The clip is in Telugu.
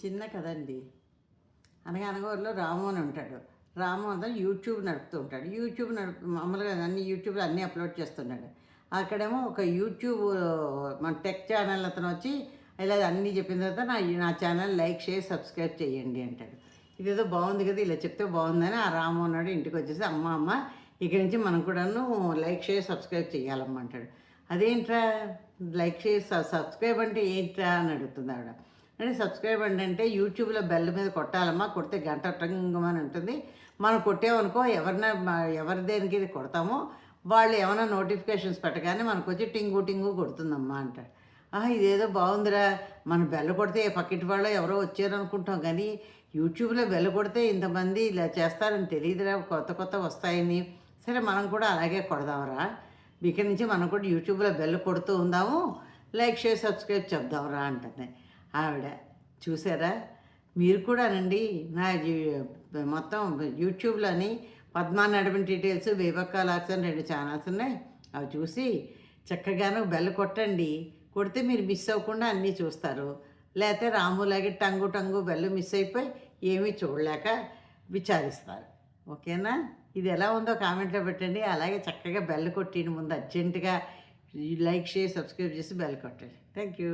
చిన్న కదండి. అనగనగూరులో రాము అని ఉంటాడు. రాము అతను యూట్యూబ్ నడుపుతూ ఉంటాడు. మామూలుగా అన్ని యూట్యూబ్‌లో అన్నీ అప్‌లోడ్ చేస్తున్నాడు. అక్కడేమో ఒక యూట్యూబ్ మన టెక్ ఛానల్ అతను వచ్చి ఇలా అన్నీ చెప్పిన తర్వాత నా ఛానల్ లైక్, షేర్, సబ్స్క్రైబ్ చేయండి అంటాడు. ఇదేదో బాగుంది కదా! ఇలా చెప్తే బాగుందని ఆ రాము అన్నాడు ఇంటికొచ్చేసి, అమ్మ ఇక్కడి నుంచి మనం కూడాను లైక్, షేర్, సబ్స్క్రైబ్ చేయాలమ్మ అంటాడు. అదేంట్రా లైక్, షేర్, సబ్స్క్రైబ్ అంటే ఏంట్రా అని అడుగుతుంది ఆవిడ. అంటే సబ్స్క్రైబ్ అంటే యూట్యూబ్లో బెల్ మీద కొట్టాలమ్మా, కొడితే గంట టంగమని ఉంటుంది. మనం కొట్టామనుకో ఎవరి దేనికి ఇది కొడతామో వాళ్ళు ఏమైనా నోటిఫికేషన్స్ పెట్టగానే మనకు వచ్చి టింగు టింగు కొడుతుందమ్మా అంటాడు. ఇదేదో బాగుందిరా, మన బెల్ల కొడితే పక్కింటి వాళ్ళు ఎవరో వచ్చారు అనుకుంటాం, కానీ యూట్యూబ్లో బెల్ల కొడితే ఇంతమంది ఇలా చేస్తారని తెలియదురా, కొత్త వస్తాయని. సరే మనం కూడా అలాగే కొడదాంరా, ఇక్కడి నుంచి మనం కూడా యూట్యూబ్లో బెల్ల కొడుతూ ఉందాము, లైక్, షేర్, సబ్స్క్రైబ్ చెప్దాంరా అంటుంది ఆవిడ. చూసారా మీరు కూడానండి, మొత్తం యూట్యూబ్లోని పద్మా నడవని డీటెయిల్స్, బేబక్క లాక్స్ అని 2 ఛానల్స్ ఉన్నాయి. అవి చూసి చక్కగాను బెల్ కొట్టండి. కొడితే మీరు మిస్ అవ్వకుండా అన్నీ చూస్తారు. లేకపోతే రాములాగే టంగు బెల్ మిస్ అయిపోయి ఏమీ చూడలేక విచారిస్తారు. ఓకేనా? ఇది ఎలా ఉందో కామెంట్లో పెట్టండి. అలాగే చక్కగా బెల్ కొట్టిన ముందు అర్జెంటుగా లైక్, షేర్, సబ్స్క్రైబ్ చేసి బెల్ కొట్టండి. Thank you.